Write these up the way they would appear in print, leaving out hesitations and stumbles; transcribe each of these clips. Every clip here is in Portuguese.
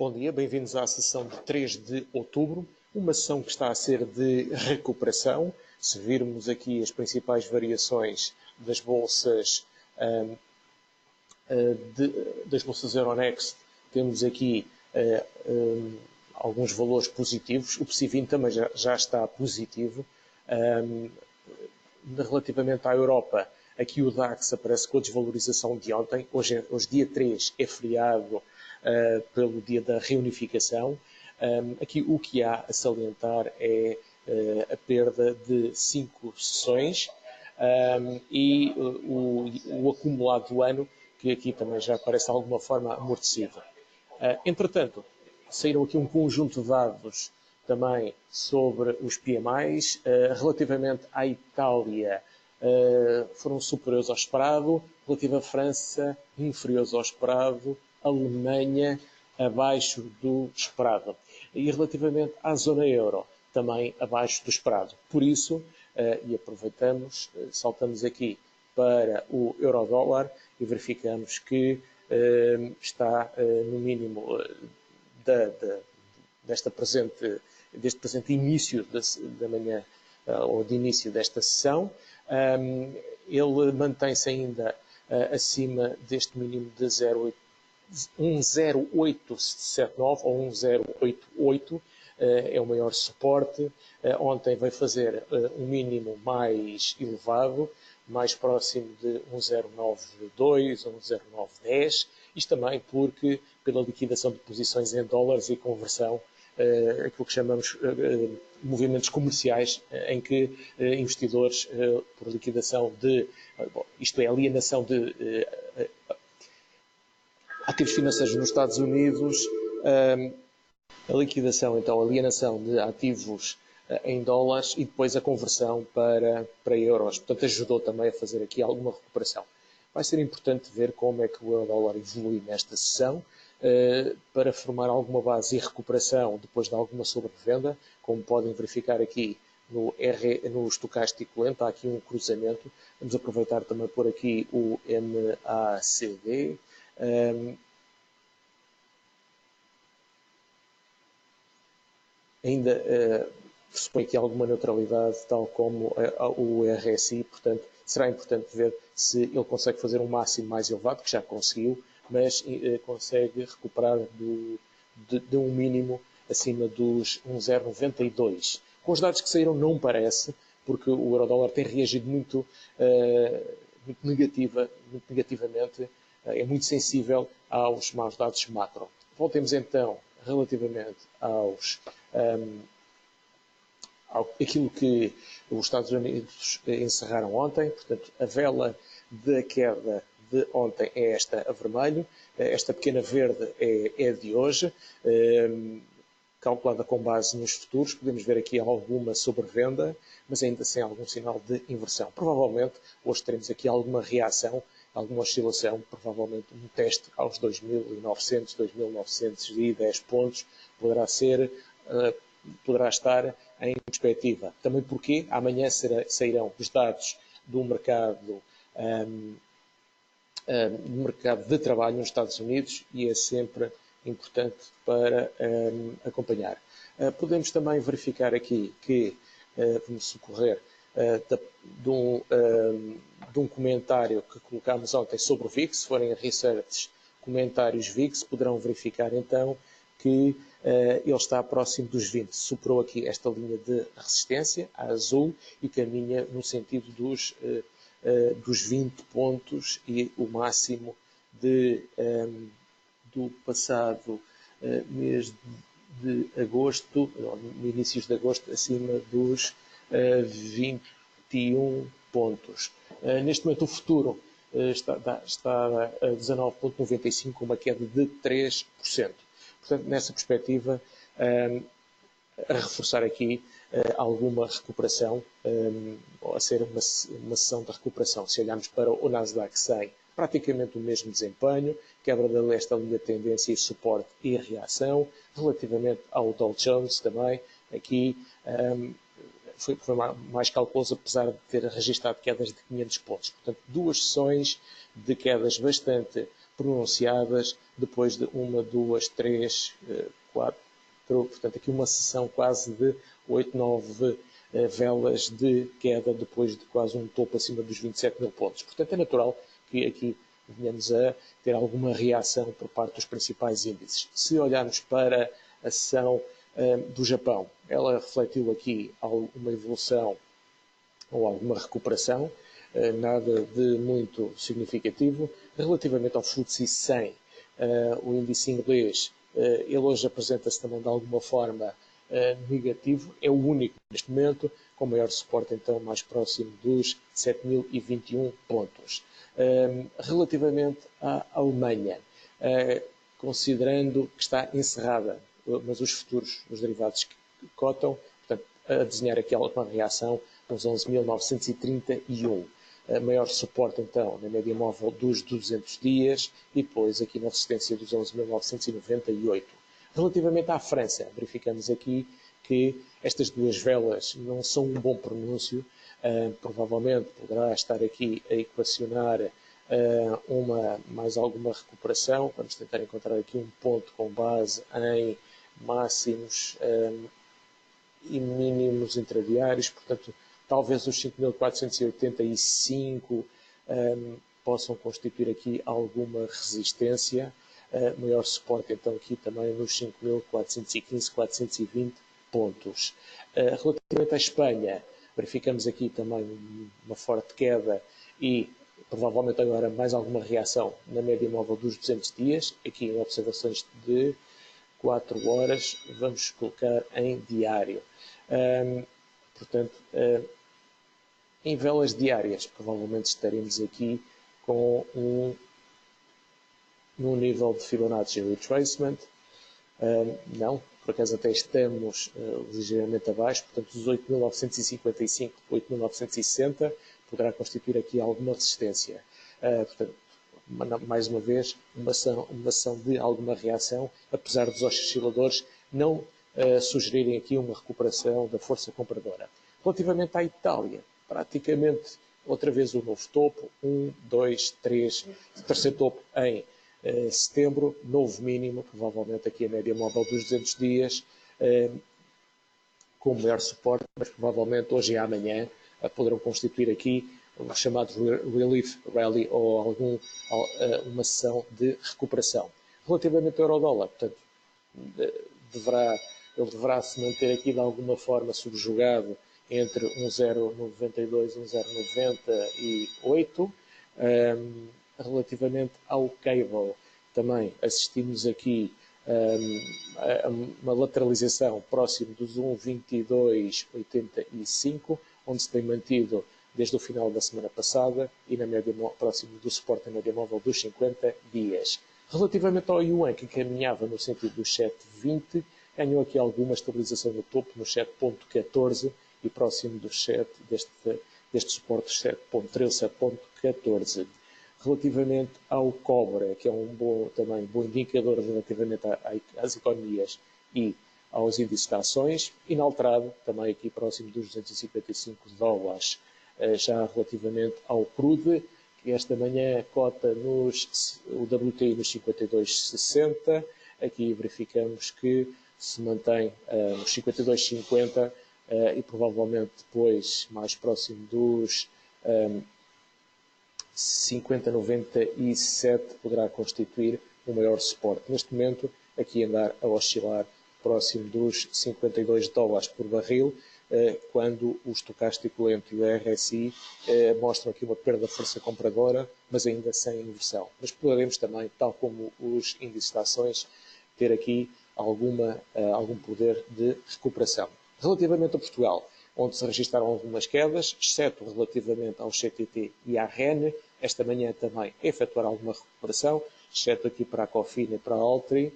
Bom dia, bem-vindos à sessão de 3 de outubro, uma sessão que está a ser de recuperação. Se virmos aqui as principais variações das bolsas, das bolsas Euronext, temos aqui alguns valores positivos. O PSI 20 também já está positivo. Relativamente à Europa, aqui o DAX aparece com a desvalorização de ontem. Hoje dia 3, é feriado pelo dia da reunificação. Aqui o que há a salientar é a perda de 5 sessões e o acumulado do ano, que aqui também já parece de alguma forma amortecido. Entretanto, saíram aqui um conjunto de dados também sobre os PMIs. Relativamente à Itália, foram superiores ao esperado. Relativo à França, inferiores ao esperado. Alemanha, abaixo do esperado. E relativamente à zona euro, também abaixo do esperado. Por isso, e aproveitamos, saltamos aqui para o euro-dólar e verificamos que está no mínimo deste presente início da manhã ou de início desta sessão. Ele mantém-se ainda acima deste mínimo de 1,0879 ou 1,088, é o maior suporte. Ontem veio fazer um mínimo mais elevado, mais próximo de 1,092 ou 1,0910, isto também porque pela liquidação de posições em dólares e conversão, aquilo que chamamos movimentos comerciais, em que investidores, por liquidação isto é, alienação de ativos financeiros nos Estados Unidos, a liquidação, então, a alienação de ativos em dólares e depois a conversão para euros. Portanto, ajudou também a fazer aqui alguma recuperação. Vai ser importante ver como é que o euro-dólar evolui nesta sessão para formar alguma base e recuperação depois de alguma sobrevenda, como podem verificar aqui no estocástico lento, há aqui um cruzamento. Vamos aproveitar também por aqui o MACD. Ainda pressupõe aqui alguma neutralidade, tal como o RSI, portanto, será importante ver se ele consegue fazer um máximo mais elevado, que já conseguiu, mas consegue recuperar de um mínimo acima dos 1,092. Com os dados que saíram não parece, porque o euro-dólar tem reagido muito negativamente, é muito sensível aos maus dados macro. Voltemos então relativamente aquilo que os Estados Unidos encerraram ontem. Portanto, a vela da queda de ontem é esta a vermelho, esta pequena verde é de hoje, calculada com base nos futuros. Podemos ver aqui alguma sobrevenda, mas ainda sem algum sinal de inversão. Provavelmente hoje teremos aqui alguma reação, alguma oscilação, provavelmente um teste aos 2.900, 2.910 pontos poderá estar em perspectiva. Também porque amanhã sairão os dados do mercado de trabalho nos Estados Unidos e é sempre importante para acompanhar. Podemos também verificar aqui que vamos socorrer de um comentário que colocámos ontem sobre o VIX. Se forem a research comentários VIX, poderão verificar então que ele está próximo dos 20. Superou aqui esta linha de resistência, a azul, e caminha no sentido dos 20 pontos e o máximo do passado mês de agosto, no inícios de agosto, acima dos 21 pontos. Neste momento o futuro está a 19,95, uma queda de 3%. Portanto, nessa perspectiva, a reforçar aqui alguma recuperação, a ser uma sessão de recuperação. Se olharmos para o Nasdaq 100, praticamente o mesmo desempenho, quebra desta linha de tendência e suporte e reação. Relativamente ao Dow Jones também, aqui foi mais calculoso, apesar de ter registrado quedas de 500 pontos. Portanto, duas sessões de quedas bastante pronunciadas depois de uma, duas, três, quatro, portanto aqui uma sessão quase de 8, 9 velas de queda depois de quase um topo acima dos 27 mil pontos. Portanto é natural que aqui venhamos a ter alguma reação por parte dos principais índices. Se olharmos para a sessão do Japão, ela refletiu aqui uma evolução ou alguma recuperação, nada de muito significativo. Relativamente ao FTSE 100, o índice inglês, ele hoje apresenta-se também de alguma forma negativo, é o único neste momento, com maior suporte então mais próximo dos 7.021 pontos. Relativamente à Alemanha, considerando que está encerrada, mas os futuros, os derivados que cotam, portanto, a desenhar aqui alguma reação nos 11.931. Maior suporte então na média móvel dos 200 dias e depois aqui na resistência dos 11.998. Relativamente à França, verificamos aqui que estas duas velas não são um bom pronúncio, provavelmente poderá estar aqui a equacionar mais alguma recuperação. Vamos tentar encontrar aqui um ponto com base em máximos e mínimos intradiários, portanto, talvez os 5.485 possam constituir aqui alguma resistência. Maior suporte, então, aqui também nos 5.415, 420 pontos. Relativamente à Espanha, verificamos aqui também uma forte queda e provavelmente agora mais alguma reação na média móvel dos 200 dias, aqui em observações de 4 horas, vamos colocar em diário. Portanto, em velas diárias, provavelmente estaremos aqui com num nível de Fibonacci Retracement. Não, por acaso até estamos ligeiramente abaixo, portanto os 8.955, 8.960 poderá constituir aqui alguma resistência. Portanto, mais uma vez, uma ação de alguma reação, apesar dos osciladores não sugerirem aqui uma recuperação da força compradora. Relativamente à Itália, praticamente outra vez o novo topo, 1, 2, 3, terceiro topo em setembro, novo mínimo, provavelmente aqui a média móvel dos 200 dias, com maior suporte, mas provavelmente hoje e amanhã poderão constituir aqui o chamado Relief Rally ou uma sessão de recuperação. Relativamente ao euro-dólar, portanto, ele deverá se manter aqui de alguma forma subjugado entre 1,092 e 1,098. Relativamente ao cable, também assistimos aqui a uma lateralização próximo dos 1,2285, onde se tem mantido desde o final da semana passada e na média, próximo do suporte na média móvel dos 50 dias. Relativamente ao Yuan, que caminhava no sentido dos 7,20, ganhou aqui alguma estabilização no topo, no 7,14 e próximo dos 7, deste suporte 7,13, 7,14. Relativamente ao cobre, que é também bom indicador relativamente às economias e aos índices de ações, inalterado, também aqui próximo dos 255 dólares. Já relativamente ao crude, que esta manhã cota o WTI nos 52,60, aqui verificamos que se mantém nos 52,50 e provavelmente depois mais próximo dos 50,97 poderá constituir o maior suporte. Neste momento, aqui andar a oscilar próximo dos 52 dólares por barril, quando o estocástico lento e o RSI mostram aqui uma perda de força compradora, mas ainda sem inversão. Mas poderemos também, tal como os índices de ações, ter aqui algum poder de recuperação. Relativamente a Portugal, onde se registaram algumas quedas, exceto relativamente ao CTT e à REN, esta manhã também efetuar alguma recuperação, exceto aqui para a Cofina e para a Altri,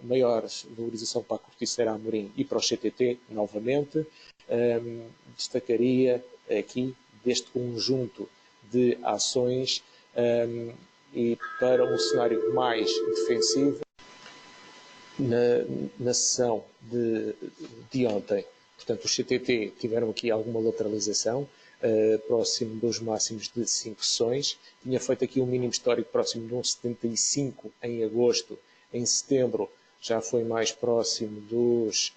maior valorização para a Corticeira Amorim e para o CTT, novamente. Destacaria aqui deste conjunto de ações e para um cenário mais defensivo, na sessão de ontem, portanto, os CTT tiveram aqui alguma lateralização, próximo dos máximos de 5 sessões. Tinha feito aqui um mínimo histórico próximo de 1,75 em agosto. Em setembro já foi mais próximo dos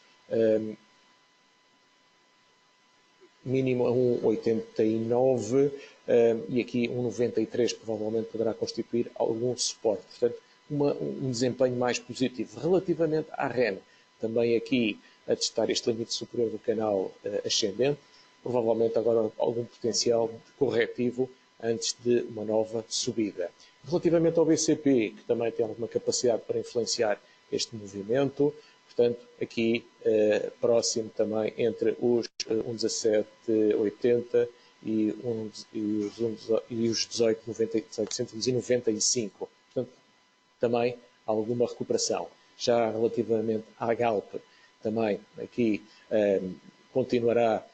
mínimo a 1,89 e aqui 1,93 provavelmente poderá constituir algum suporte. Portanto, um desempenho mais positivo. Relativamente à REN, também aqui a testar este limite superior do canal ascendente, provavelmente agora algum potencial corretivo antes de uma nova subida. Relativamente ao BCP, que também tem alguma capacidade para influenciar este movimento, portanto, aqui próximo também entre os 1,1780 e os 18,95. Portanto, também alguma recuperação. Já relativamente à Galp, também aqui continuará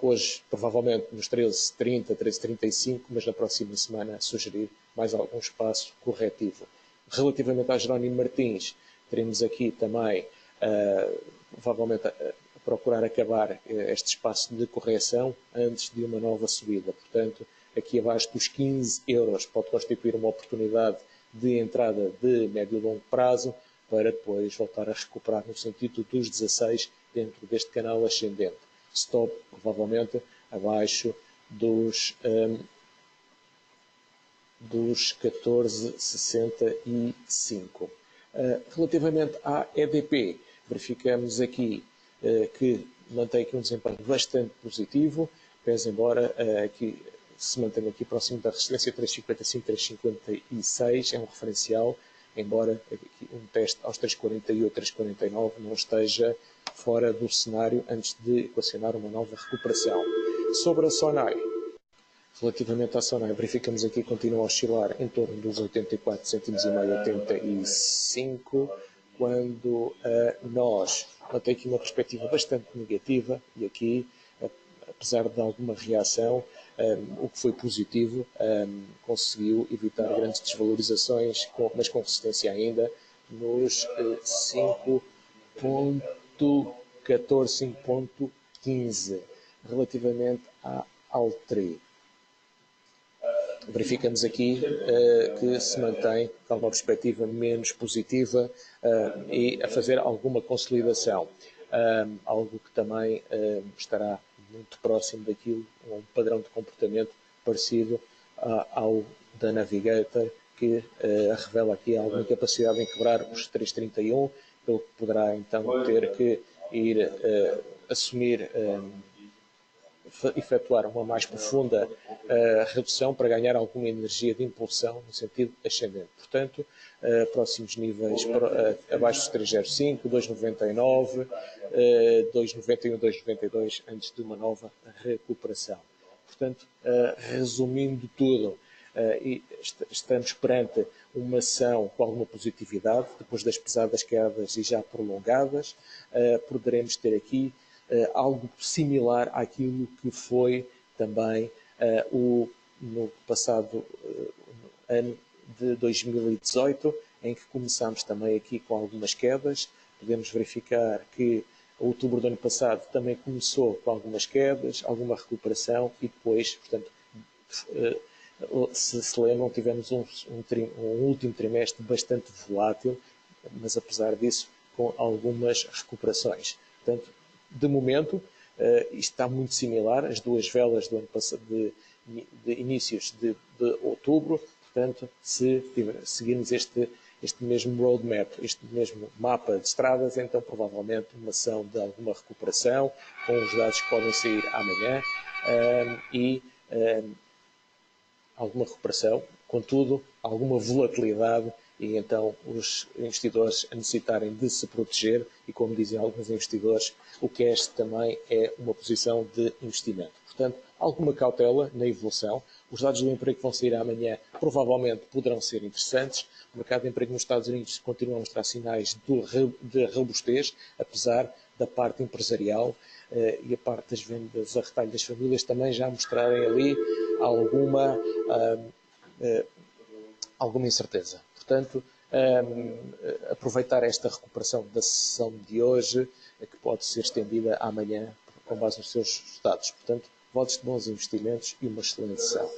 hoje provavelmente nos 13,30, 13,35, mas na próxima semana sugerir mais algum espaço corretivo. Relativamente a Jerónimo Martins, teremos aqui também provavelmente a procurar acabar este espaço de correção antes de uma nova subida. Portanto, aqui abaixo dos 15 euros pode constituir uma oportunidade de entrada de médio e longo prazo para depois voltar a recuperar no sentido dos 16 dentro deste canal ascendente. Stop, provavelmente, abaixo dos 14,65. Relativamente à EDP, verificamos aqui que mantém aqui um desempenho bastante positivo, pese embora aqui se mantenha aqui próximo da resistência 3,55, 3,56, é um referencial, embora aqui um teste aos 3,48, 3,49 não esteja fora do cenário antes de equacionar uma nova recuperação. Sobre a Sonai, relativamente à Sonai, verificamos aqui que continua a oscilar em torno dos 84 cêntimos e meio, 85, quando nós mantém aqui uma perspectiva bastante negativa e aqui, apesar de alguma reação, o que foi positivo, conseguiu evitar grandes desvalorizações, mas com resistência ainda nos 5.14, 5.15. Relativamente à Altri, verificamos aqui que se mantém com uma perspectiva menos positiva e a fazer alguma consolidação. Algo que também estará muito próximo daquilo, um padrão de comportamento parecido ao da Navigator, que revela aqui alguma capacidade em quebrar os 3,31, pelo que poderá então ter que ir assumir efetuar uma mais profunda redução para ganhar alguma energia de impulsão no sentido ascendente. Portanto, próximos níveis abaixo dos 3,05, 2,99, 2,91, 2,92 antes de uma nova recuperação. Portanto, resumindo tudo, estamos perante uma ação com alguma positividade, depois das pesadas quedas e já prolongadas, poderemos ter aqui algo similar àquilo que foi também no passado ano de 2018, em que começámos também aqui com algumas quedas. Podemos verificar que outubro do ano passado também começou com algumas quedas, alguma recuperação e depois, portanto, se lembram, tivemos um último trimestre bastante volátil, mas apesar disso com algumas recuperações. Portanto, de momento, isto está muito similar, as duas velas do ano passado, de inícios de outubro, portanto, se seguirmos este mesmo roadmap, este mesmo mapa de estradas, então provavelmente uma ação de alguma recuperação, com os dados que podem sair amanhã, e alguma recuperação, contudo, alguma volatilidade e então os investidores a necessitarem de se proteger e, como dizem alguns investidores, o cash também é uma posição de investimento. Portanto, alguma cautela na evolução. Os dados do emprego que vão sair amanhã provavelmente poderão ser interessantes. O mercado de emprego nos Estados Unidos continua a mostrar sinais de robustez, apesar da parte empresarial e a parte das vendas a retalho das famílias também já mostrarem ali alguma incerteza. Portanto, aproveitar esta recuperação da sessão de hoje, que pode ser estendida amanhã com base nos seus dados. Portanto, votos de bons investimentos e uma excelente sessão.